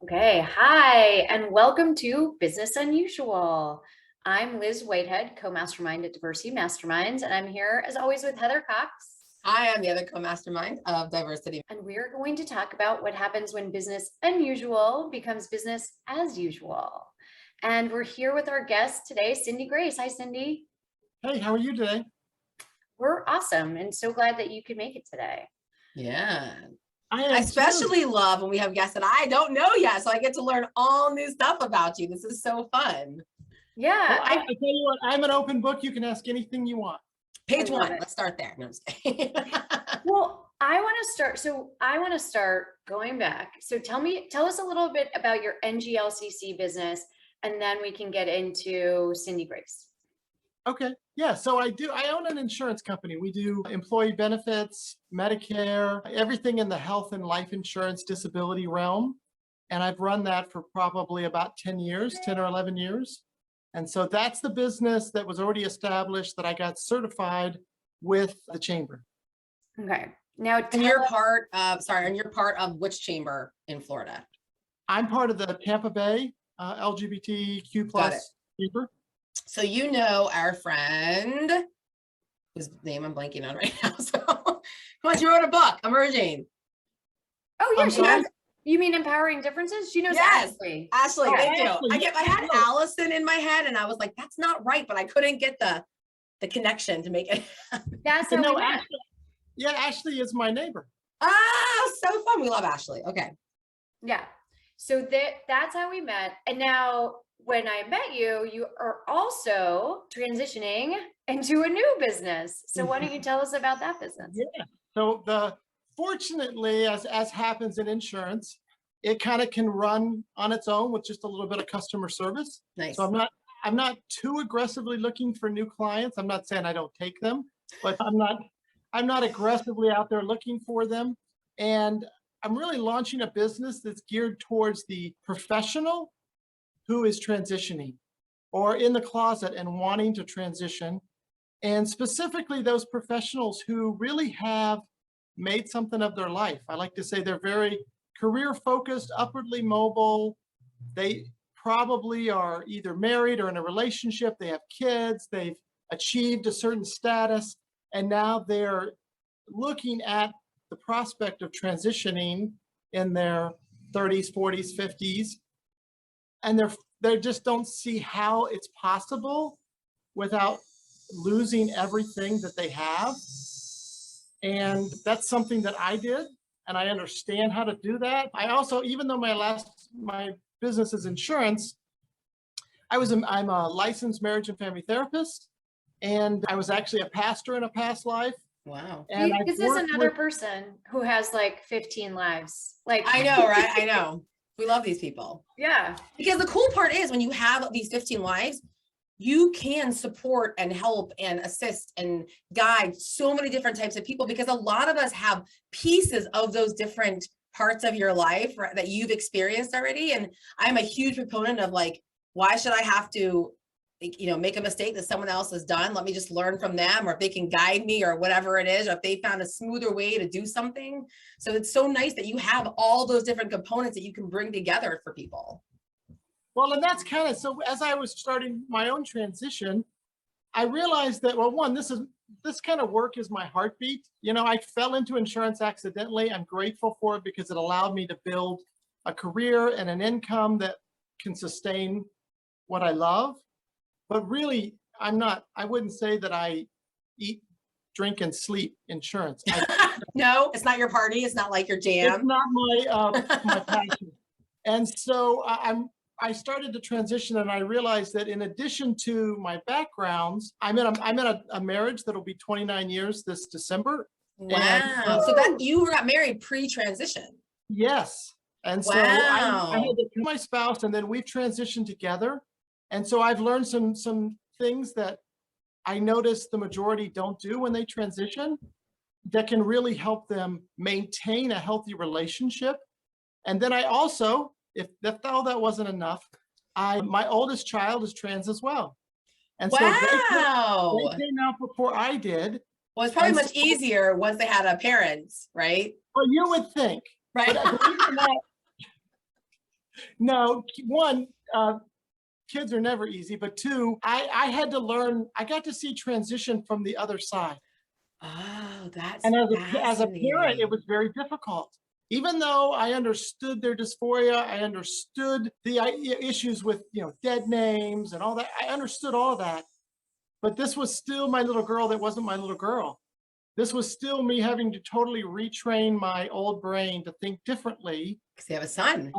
Okay, hi, and welcome to Business Unusual. I'm Liz Whitehead, co-mastermind at Diversity Masterminds, and I'm here as always with Heather Cox. I am the other co-mastermind of Diversity. And we are going to talk about what happens when business unusual becomes business as usual. And we're here with our guest today, Cindi Grace. Hi, Cindi. Hey, how are you today? We're awesome and so glad that you could make it today. Yeah. I especially love when we have guests that I don't know yet. So I get to learn all new stuff about you. This is so fun. Yeah. Well, I tell you what, I'm an open book. You can ask anything you want. Page one. Let's start there. No, I'm just kidding. Well, I want to start going back. So tell us a little bit about your NGLCC business, and then we can get into Cindi Grace. Okay. Yeah. So I own an insurance company. We do employee benefits, Medicare, everything in the health and life insurance disability realm. And I've run that for probably about 10 or 11 years. And so that's the business that was already established that I got certified with the chamber. Okay. Now, and you're part of which chamber in Florida? I'm part of the Tampa Bay LGBTQ plus chamber. So you know our friend, whose name I'm blanking on right now. So come on, she wrote a book, Emerging. Oh yeah, you mean Empowering Differences? She knows Ashley. Ashley, thank you. Ashley, I had Allison in my head and I was like, that's not right, but I couldn't get the connection to make it happen. That's how we met. Ashley is my neighbor. Oh, so fun. We love Ashley. Okay. Yeah. So that's how we met. And now when I met you, you are also transitioning into a new business. So why don't you tell us about that business? Yeah. So fortunately, as happens in insurance, it kind of can run on its own with just a little bit of customer service. Nice. So I'm not too aggressively looking for new clients. I'm not saying I don't take them, but I'm not aggressively out there looking for them. And I'm really launching a business that's geared towards the professional who is transitioning or in the closet and wanting to transition. And specifically those professionals who really have made something of their life. I like to say they're very career focused, upwardly mobile. They probably are either married or in a relationship. They have kids, they've achieved a certain status, and now they're looking at the prospect of transitioning in their 30s, 40s, 50s. And they just don't see how it's possible without losing everything that they have. And that's something that I did, and I understand how to do that. I also, even though my business is insurance, I'm a licensed marriage and family therapist, and I was actually a pastor in a past life. Wow. And this is another person who has like 15 lives. Like I know, right? I know. We love these people. Yeah. Because the cool part is when you have these 15 lives, you can support and help and assist and guide so many different types of people, because a lot of us have pieces of those different parts of your life that you've experienced already. And I'm a huge proponent of like, why should I have to, make a mistake that someone else has done? Let me just learn from them, or if they can guide me or whatever it is, or if they found a smoother way to do something. So it's so nice that you have all those different components that you can bring together for people. Well, and that's kind of, so as I was starting my own transition, I realized that, well, one, this kind of work is my heartbeat. I fell into insurance accidentally. I'm grateful for it because it allowed me to build a career and an income that can sustain what I love. But really, I wouldn't say that I eat, drink, and sleep insurance. No, it's not your party. It's not like your jam. It's not my passion. And so I started to transition, and I realized that in addition to my backgrounds, I'm in a marriage that'll be 29 years this December. Wow. And, so that you got married pre-transition. Yes. And so I had to my spouse, and then we've transitioned together. And so I've learned some things that I noticed the majority don't do when they transition that can really help them maintain a healthy relationship. And then I also, if all that wasn't enough, my oldest child is trans as well. And so they came out before I did. Well, it's probably much easier once they had a parent, right? Well, you would think. Right. No, one, kids are never easy, but two, I had to learn, I got to see transition from the other side. Oh, that's And as a parent, it fascinating. was very difficult. Even though I understood their dysphoria, I understood the issues with, dead names and all that. I understood all that, but this was still my little girl that wasn't my little girl. This was still me having to totally retrain my old brain to think differently. Because you have a son.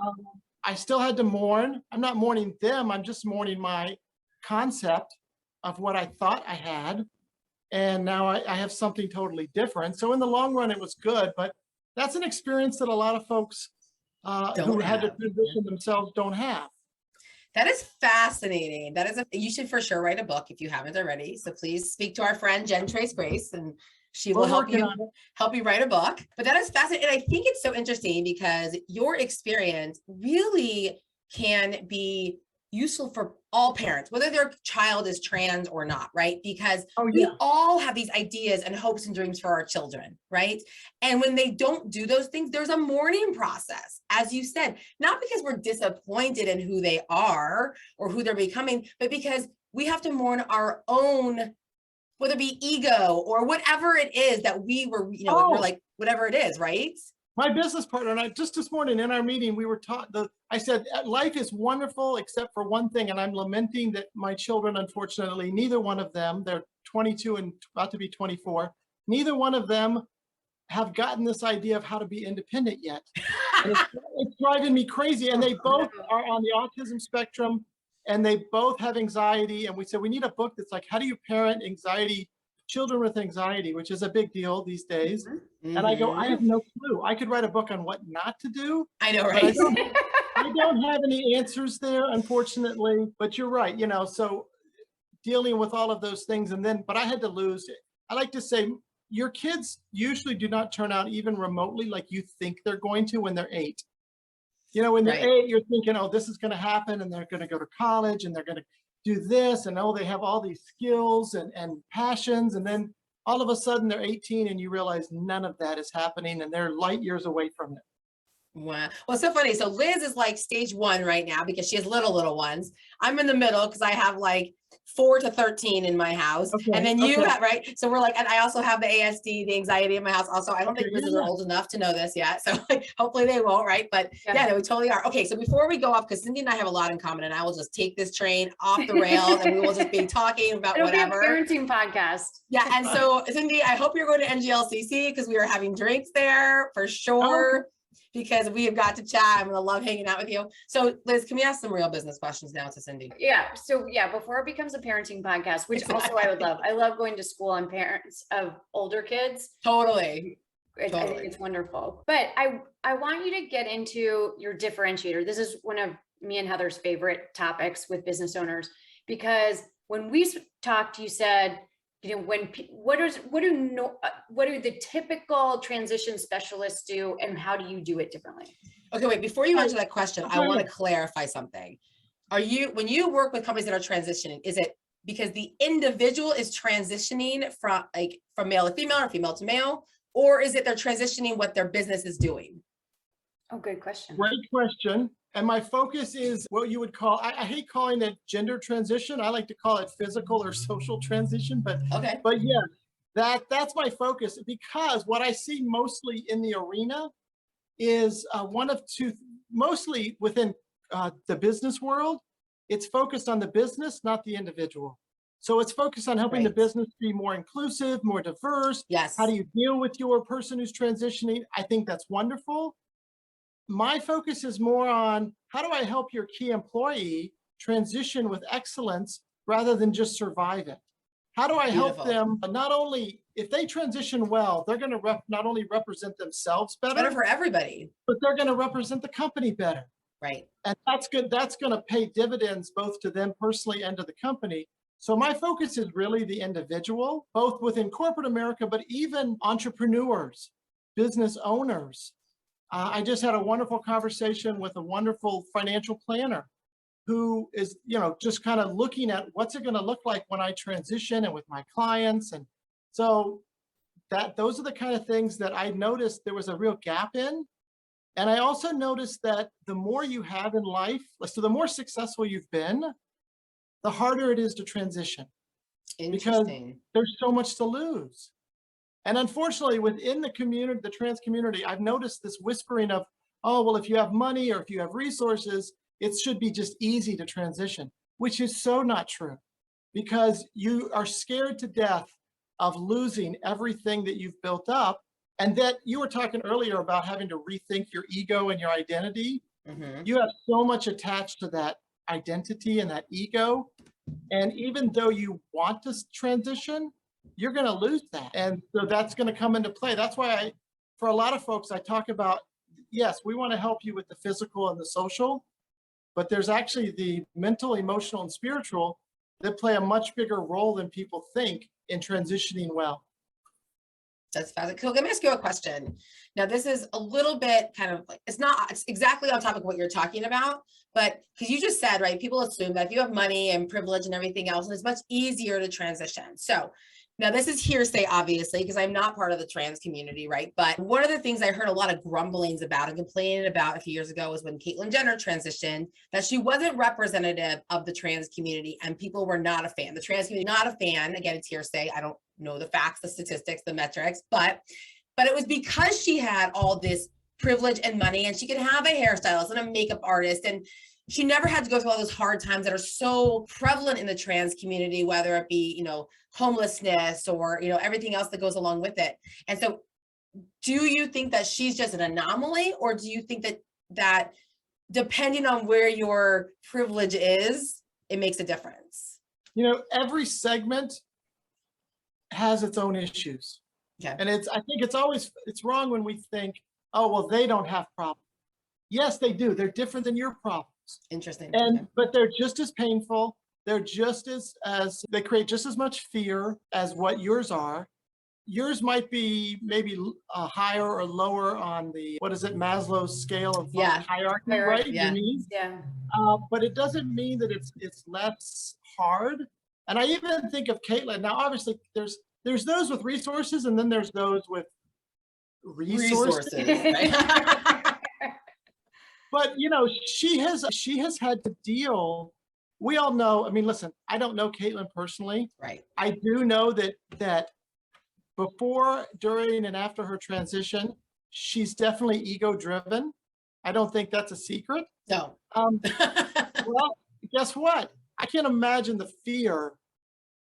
I still had to mourn. I'm not mourning them. I'm just mourning my concept of what I thought I had. And now I have something totally different. So in the long run, it was good, but that's an experience that a lot of folks who Don't had to have. transition themselves don't have. That is fascinating. You should for sure write a book if you haven't already. So please speak to our friend Jen Trace Grace, and she will We're help working you on it. write a book. But that is fascinating. And I think it's so interesting because your experience really can be useful for all parents, whether their child is trans or not, right? Because Oh, we yeah. all have these ideas and hopes and dreams for our children, right? And when they don't do those things, there's a mourning process, as you said, not because we're disappointed in who they are or who they're becoming, but because we have to mourn our own, whether it be ego or whatever it is that we were, we're like, whatever it is, right? My business partner and I, just this morning in our meeting, we were taught I said, life is wonderful except for one thing. And I'm lamenting that my children, unfortunately, neither one of them, they're 22 and about to be 24, neither one of them have gotten this idea of how to be independent yet. And it's driving me crazy. And they both are on the autism spectrum and they both have anxiety. And we said, we need a book that's like, how do you parent children with anxiety, which is a big deal these days. Mm-hmm. And I go, I have no clue. I could write a book on what not to do. I know, But right? I don't have any answers there, unfortunately. But you're right, so dealing with all of those things. But I had to lose it. I like to say, your kids usually do not turn out even remotely like you think they're going to when they're 8. When they're 8, you're thinking, oh, this is going to happen, and they're going to go to college, and they're going to do this, and oh, they have all these skills and passions, and then all of a sudden they're 18, and you realize none of that is happening, and they're light years away from it. Wow. Well, it's so funny. So Liz is like stage 1 right now because she has little ones. I'm in the middle because I have like 4 to 13 in my house. Okay, and then you have, right? So we're like, and I also have the ASD, the anxiety in my house also. I don't think Liz is old enough to know this yet. So hopefully they won't, right? But yeah, no, we totally are. Okay, so before we go off, because Cindi and I have a lot in common, and I will just take this train off the rails and we will just be talking about whatever. It'll be a parenting podcast. Yeah, and so Cindi, I hope you're going to NGLCC because we are having drinks there for sure. Because we have got to chat. I'm gonna love hanging out with you. So Liz, can we ask some real business questions now to Cindi? Yeah. So yeah, before it becomes a parenting podcast, which also I would love. I love going to school on parents of older kids. Totally. I think it's wonderful. But I want you to get into your differentiator. This is one of me and Heather's favorite topics with business owners, because when we talked, you said, what do the typical transition specialists do, and how do you do it differently? Okay, wait, before you answer that question, I want to clarify something. When you work with companies that are transitioning, is it because the individual is transitioning from male to female or female to male, or is it they're transitioning what their business is doing? Oh, good question. Great question. And my focus is what you would call, I hate calling it gender transition. I like to call it physical or social transition, but yeah, that's my focus, because what I see mostly in the arena is one of two, mostly within the business world, it's focused on the business, not the individual. So it's focused on helping the business be more inclusive, more diverse. Yes. How do you deal with your person who's transitioning? I think that's wonderful. My focus is more on how do I help your key employee transition with excellence rather than just survive it? How do I help them, not only, if they transition well, they're going to not only represent themselves better for everybody, but they're going to represent the company better. Right. And that's good. That's going to pay dividends both to them personally and to the company. So my focus is really the individual, both within corporate America, but even entrepreneurs, business owners. I just had a wonderful conversation with a wonderful financial planner who is, just kind of looking at what's it going to look like when I transition and with my clients. And so those are the kind of things that I noticed there was a real gap in. And I also noticed that the more you have in life, so the more successful you've been, the harder it is to transition because Interesting. there's so much to lose. And unfortunately, within the community, the trans community, I've noticed this whispering of, oh, well, if you have money or if you have resources, it should be just easy to transition, which is so not true because you are scared to death of losing everything that you've built up. And that you were talking earlier about having to rethink your ego and your identity. Mhm. You have so much attached to that identity and that ego. And even though you want to transition, you're going to lose that. And so that's going to come into play. That's why for a lot of folks, I talk about, yes, we want to help you with the physical and the social, but there's actually the mental, emotional, and spiritual that play a much bigger role than people think in transitioning well. That's fascinating. Cool. Let me ask you a question. Now, this is a little bit kind of like, it's exactly on topic of what you're talking about, but because you just said, right, people assume that if you have money and privilege and everything else, and it's much easier to transition. So now this is hearsay, obviously, because I'm not part of the trans community, right? But one of the things I heard a lot of grumblings about and complaining about a few years ago was when Caitlyn Jenner transitioned, that she wasn't representative of the trans community and people were not a fan. The trans community, not a fan. Again, it's hearsay. I don't know the facts, the statistics, the metrics, but it was because she had all this privilege and money and she could have a hairstylist and a makeup artist and she never had to go through all those hard times that are so prevalent in the trans community, whether it be, you know, homelessness or, you know, everything else that goes along with it. And so do you think that she's just an anomaly, or do you think that depending on where your privilege is, it makes a difference? You know, every segment has its own issues. Okay. And I think it's wrong when we think, oh, well, they don't have problems. Yes, they do. They're different than your problems. Interesting. And, Okay. but they're just as painful. They're just as they create just as much fear as what yours are. Yours might be maybe higher or lower on the, what is it, Maslow's scale of hierarchy, right? Hierarchy, yeah. Your needs. Yeah. But it doesn't mean that it's less hard. And I even think of Caitlyn. Now, obviously, there's those with resources, and then there's those with resources. Right? But you know, she has had to deal. We all know. I mean, listen, I don't know Caitlyn personally. Right. I do know that before, during, and after her transition, she's definitely ego driven. I don't think that's a secret. No. Well, guess what? I can't imagine the fear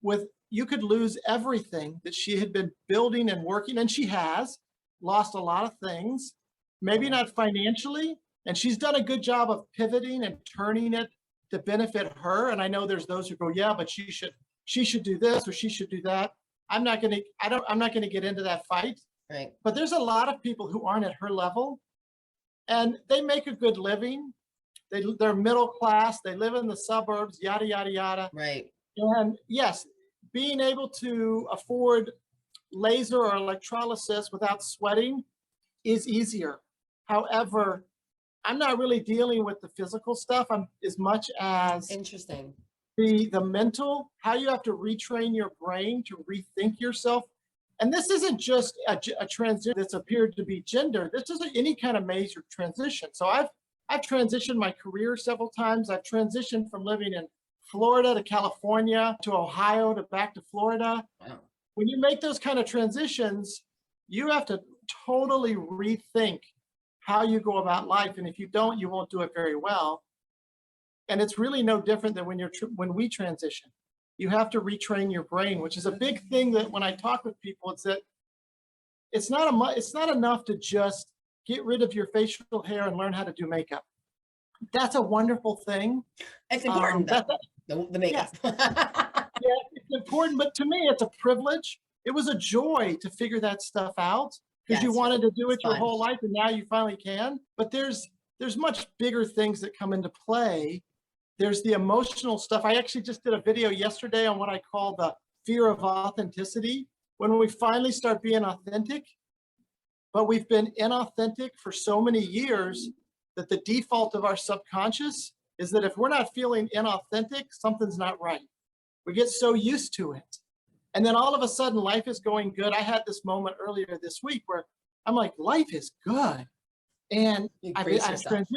with you could lose everything that she had been building and working, and she has lost a lot of things, maybe not financially, and she's done a good job of pivoting and turning it to benefit her. And I know there's those who go, yeah, but she should do this or she should do that. I'm not going to get into that fight. Right. But there's a lot of people who aren't at her level, and they make a good living. They're middle class. They live in the suburbs, yada, yada, yada. Right. And yes, being able to afford laser or electrolysis without sweating is easier. However, I'm not really dealing with the physical stuff as much as Interesting. the mental, how you have to retrain your brain to rethink yourself. And this isn't just a transition that's appeared to be gender. This isn't any kind of major transition. So I've transitioned my career several times. I've transitioned from living in Florida to California to Ohio to back to Florida. Wow. When you make those kind of transitions, you have to totally rethink how you go about life. And if you don't, you won't do it very well. And it's really no different than when we transition. You have to retrain your brain, which is a big thing that when I talk with people, it's that it's not enough to just get rid of your facial hair and learn how to do makeup. That's a wonderful thing. It's important, the makeup. Yeah, it's important, but to me, it's a privilege. It was a joy to figure that stuff out because you wanted to do it your whole life, and now you finally can. But there's much bigger things that come into play. There's the emotional stuff. I actually just did a video yesterday on what I call the fear of authenticity. When we finally start being authentic, but we've been inauthentic for so many years that the default of our subconscious is that if we're not feeling inauthentic, something's not right. We get so used to it. And then all of a sudden life is going good. I had this moment earlier this week where I'm like, life is good. And You I've, brace I've yourself.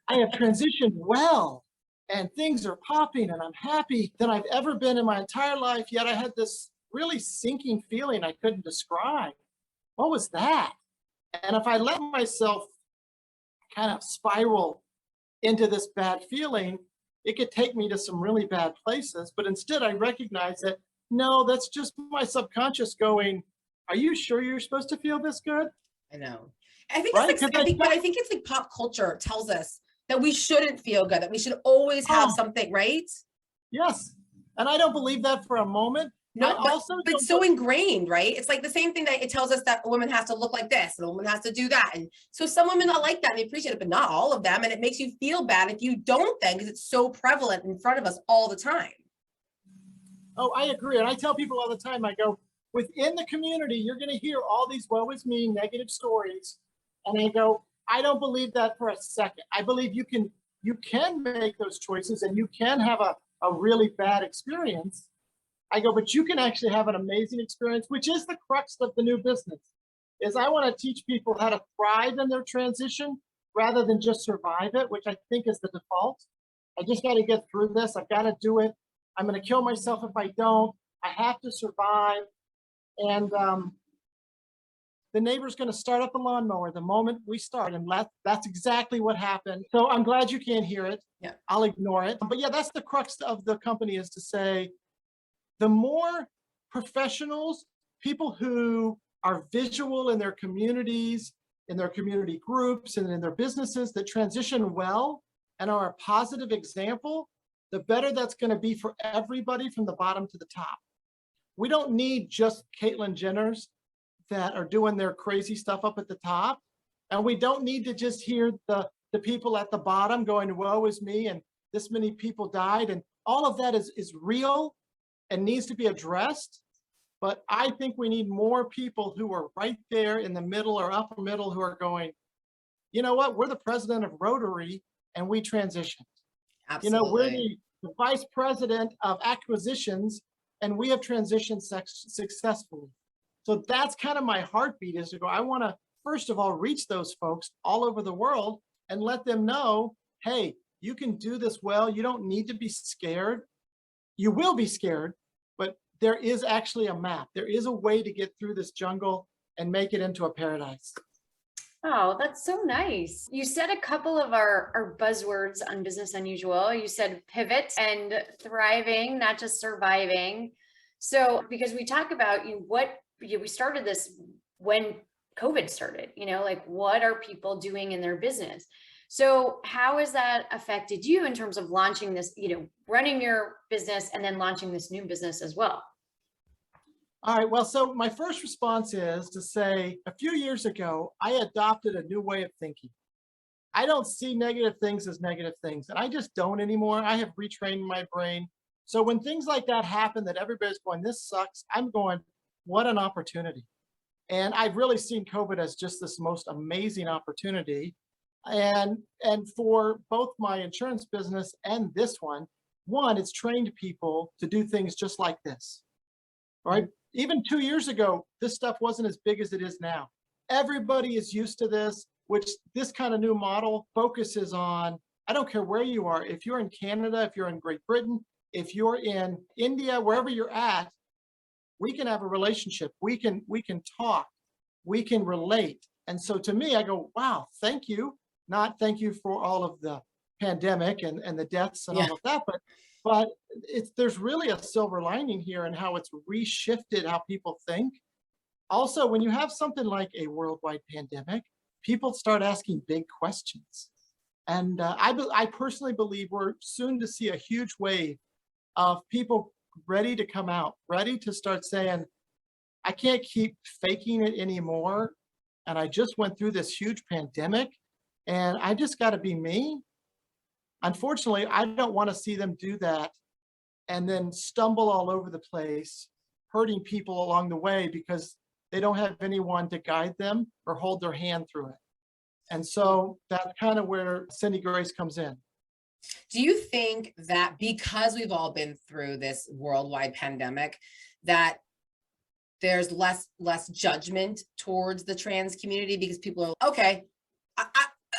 I have transitioned well, and things are popping, and I'm happy than I've ever been in my entire life. Yet I had this really sinking feeling I couldn't describe. What was that? And if I let myself kind of spiral into this bad feeling, it could take me to some really bad places. But instead, I recognize that no, that's just my subconscious going, are you sure you're supposed to feel this good? I know. I think Right? it's like, I think it's like pop culture tells us that we shouldn't feel good, that we should always have something, right? Yes. And I don't believe that for a moment. No, I also but don't so ingrained, right? It's like the same thing that it tells us that a woman has to look like this and a woman has to do that. And so some women are like that and they appreciate it, but not all of them. And it makes you feel bad if you don't then, because it's so prevalent in front of us all the time. Oh, I agree. And I tell people all the time, I go, within the community, you're going to hear all these woe is me negative stories. And I go, I don't believe that for a second. I believe you can make those choices and you can have a really bad experience. I go, but you can actually have an amazing experience, which is the crux of the new business, is I want to teach people how to thrive in their transition rather than just survive it, which I think is the default. I just got to get through this. I've got to do it. I'm going to kill myself if I don't. I have to survive. And the neighbor's going to start up the lawnmower the moment we start. And that's exactly what happened. So I'm glad you can't hear it. Yeah. I'll ignore it. But yeah, that's the crux of the company, is to say, the more professionals, people who are visual in their communities, in their community groups, and in their businesses that transition well and are a positive example, the better that's going to be for everybody from the bottom to the top. We don't need just Caitlyn Jenners that are doing their crazy stuff up at the top. And we don't need to just hear the people at the bottom going, woe is me, and this many people died. And all of that is real and needs to be addressed. But I think we need more people who are right there in the middle or upper middle who are going, you know what, we're the president of Rotary and we transitioned. Absolutely. You know, we're the vice president of acquisitions and we have transitioned successfully. So that's kind of my heartbeat, is to go, I want to, first of all, reach those folks all over the world and let them know, hey, you can do this well. You don't need to be scared. You will be scared, but there is actually a map. There is a way to get through this jungle and make it into a paradise. Oh, that's so nice. You said a couple of our buzzwords on Business Unusual. You said pivot and thriving, not just surviving. So, because we talk about we started this when COVID started, like what are people doing in their business? So how has that affected you in terms of launching this, running your business and then launching this new business as well? All right, well, so my first response is to say, a few years ago, I adopted a new way of thinking. I don't see negative things as negative things, and I just don't anymore. I have retrained my brain. So when things like that happen, that everybody's going, this sucks, I'm going, what an opportunity. And I've really seen COVID as just this most amazing opportunity. And for both my insurance business and this one, it's trained people to do things just like this, right? Even 2 years ago, this stuff wasn't as big as it is now. Everybody is used to this, which this kind of new model focuses on. I don't care where you are. If you're in Canada, if you're in Great Britain, if you're in India, wherever you're at, we can have a relationship. We can talk, we can relate. And so to me, I go, wow, thank you. Not thank you for all of the pandemic and the deaths and all of that, but there's really a silver lining here in how it's reshifted how people think. Also, when you have something like a worldwide pandemic, people start asking big questions. And I personally believe we're soon to see a huge wave of people ready to come out, ready to start saying, I can't keep faking it anymore. And I just went through this huge pandemic and I just got to be me. Unfortunately, I don't want to see them do that and then stumble all over the place, hurting people along the way because they don't have anyone to guide them or hold their hand through it. And so that's kind of where Cindi Grace comes in. Do you think that because we've all been through this worldwide pandemic, that there's less judgment towards the trans community because people are, okay,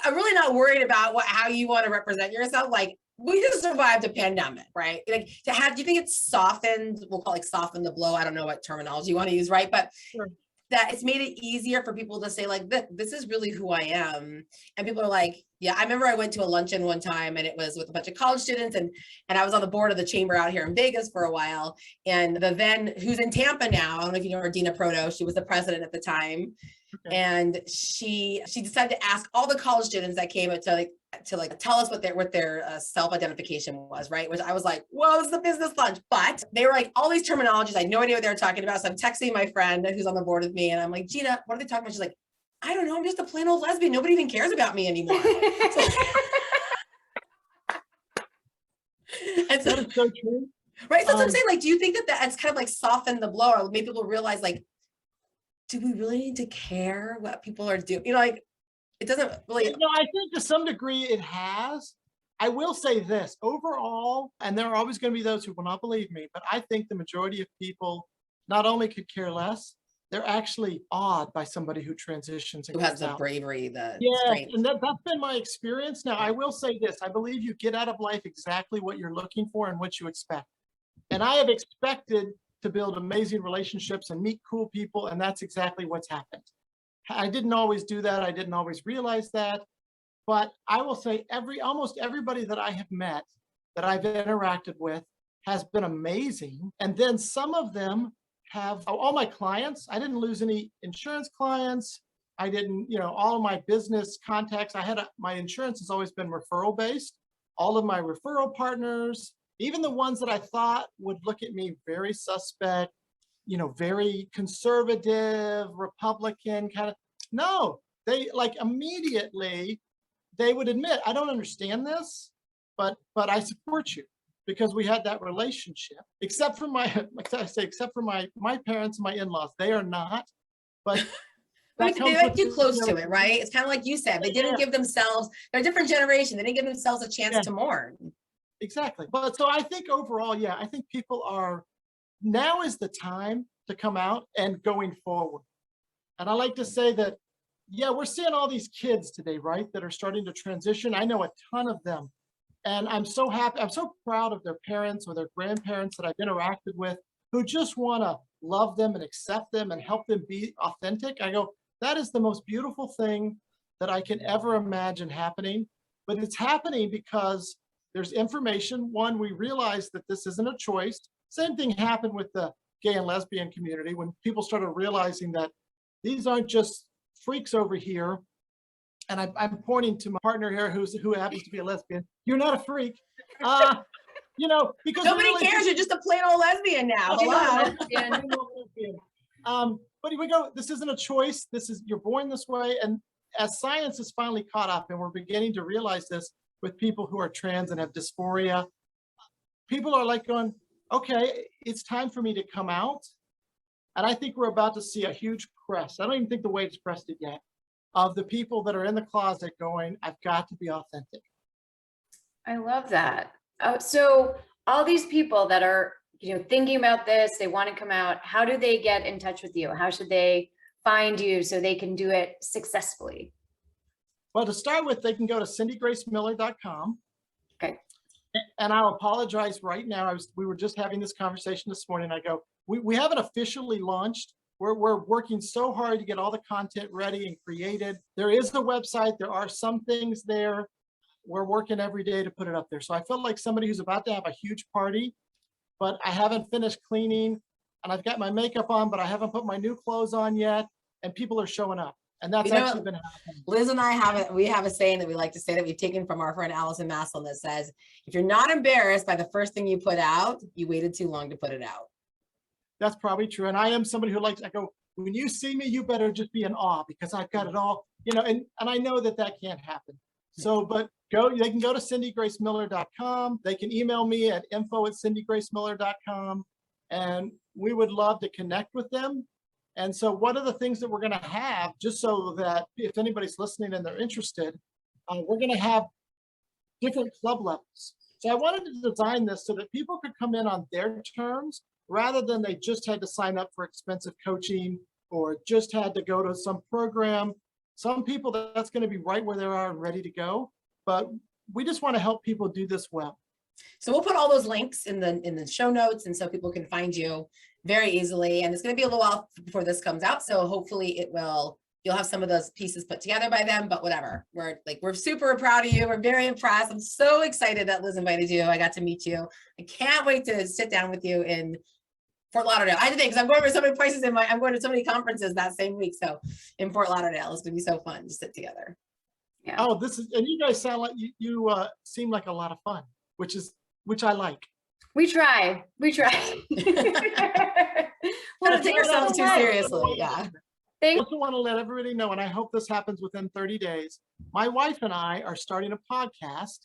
I'm really not worried about how you want to represent yourself. Like, we just survived a pandemic, right? Like, do you think it's softened, we'll call it soften the blow. I don't know what terminology you want to use, right? But Sure. that it's made it easier for people to say like, this is really who I am. And people are like, yeah, I remember I went to a luncheon one time and it was with a bunch of college students and I was on the board of the chamber out here in Vegas for a while. And the then who's in Tampa now, I don't know if you know her, Dina Proto, she was the president at the time. Okay. And she decided to ask all the college students that came to tell us what their self-identification was, right? Which I was like, well, it's the business lunch, but they were like all these terminologies. I had no idea what they were talking about. So I'm texting my friend who's on the board with me and I'm like, Gina, what are they talking about? She's like, I don't know. I'm just a plain old lesbian. Nobody even cares about me anymore. And so, That is so true. Right. So that's what I'm saying. Like, do you think that's kind of like softened the blow or made people realize like, do we really need to care what people are doing? You know, like it doesn't really. You know, I think to some degree it has. I will say this overall, and there are always going to be those who will not believe me, but I think the majority of people not only could care less, they're actually awed by somebody who transitions. Who has the bravery, the strength. And that's been my experience. Now, I will say this. I believe you get out of life exactly what you're looking for and what you expect. And I have expected to build amazing relationships and meet cool people. And that's exactly what's happened. I didn't always do that. I didn't always realize that. But I will say almost everybody that I have met, that I've interacted with has been amazing. And then some of them have, all my clients, I didn't lose any insurance clients. I didn't, all of my business contacts, my insurance has always been referral based. All of my referral partners, even the ones that I thought would look at me very suspect, very conservative, Republican kind of, no, they like immediately, they would admit, I don't understand this, but I support you because we had that relationship, except for my parents and my in-laws, they are not, but they're too close to it, right? It's kind of like you said, they didn't give themselves, they're a different generation. They didn't give themselves a chance to mourn. Exactly. But so I think overall, I think people now is the time to come out and going forward. And I like to say that, we're seeing all these kids today, right, that are starting to transition. I know a ton of them. And I'm so happy, I'm so proud of their parents or their grandparents that I've interacted with who just want to love them and accept them and help them be authentic. I go, that is the most beautiful thing that I can ever imagine happening. But it's happening because there's information. One, we realize that this isn't a choice. Same thing happened with the gay and lesbian community when people started realizing that these aren't just freaks over here. And I'm pointing to my partner here who happens to be a lesbian. You're not a freak. Because nobody cares. You're just a plain old lesbian now. But we go, this isn't a choice. You're born this way. And as science has finally caught up and we're beginning to realize this with people who are trans and have dysphoria, people are like going, okay, it's time for me to come out. And I think we're about to see a huge press. I don't even think the wave's pressed it yet, of the people that are in the closet going, I've got to be authentic. I love that. So all these people that are, thinking about this, they want to come out, how do they get in touch with you? How should they find you so they can do it successfully? Well, to start with, they can go to cindigracemiller.com. Okay. And I'll apologize right now. We were just having this conversation this morning. I go, we haven't officially launched. We're working so hard to get all the content ready and created. There is a website. There are some things there. We're working every day to put it up there. So I feel like somebody who's about to have a huge party, but I haven't finished cleaning and I've got my makeup on, but I haven't put my new clothes on yet. And people are showing up. And that's actually been happening. Liz and I have a saying that we like to say that we've taken from our friend Allison Maslin that says, if you're not embarrassed by the first thing you put out, you waited too long to put it out. That's probably true. And I am somebody who likes, I go, when you see me, you better just be in awe because I've got it all, and I know that can't happen. So, but they can go to cindigracemiller.com. They can email me at info@cindigracemiller.com. And we would love to connect with them. And so one of the things that we're going to have, just so that if anybody's listening and they're interested, we're going to have different club levels. So I wanted to design this so that people could come in on their terms rather than they just had to sign up for expensive coaching or just had to go to some program. Some people that's going to be right where they are and ready to go, but we just want to help people do this well. So we'll put all those links in the show notes, and so people can find you very easily. And it's going to be a little while before this comes out, so hopefully you'll have some of those pieces put together by then. But whatever, we're super proud of you. We're very impressed. I'm so excited that Liz invited you. I got to meet you. I can't wait to sit down with you in Fort Lauderdale. I think, because I'm going to so many places I'm going to so many conferences that same week. So in Fort Lauderdale, it's going to be so fun to sit together. Yeah. Oh, and you guys sound like you seem like a lot of fun, which I like. We try. We don't take ourselves too seriously. Yeah. I also want to let everybody know, and I hope this happens within 30 days. My wife and I are starting a podcast.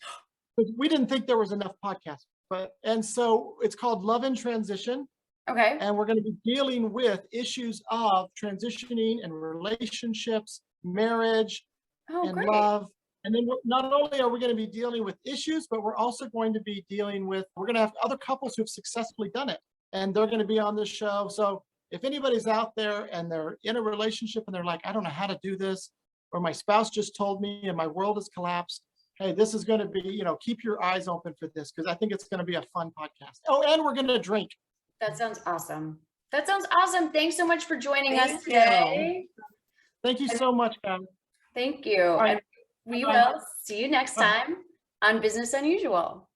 We didn't think there was enough podcasts, and so it's called Love in Transition. Okay. And we're going to be dealing with issues of transitioning and relationships, marriage, and Great. love. And then not only are we going to be dealing with issues, but we're also going to be we're going to have other couples who've successfully done it. And they're going to be on this show. So if anybody's out there and they're in a relationship and they're like, I don't know how to do this, or my spouse just told me and my world has collapsed, hey, this is going to be, keep your eyes open for this, because I think it's going to be a fun podcast. Oh, and we're going to drink. That sounds awesome. Thanks so much for joining us Thank you. today. Thank you so much, guys. Thank you. Bye. And we Bye. will see you next time on Business Unusual.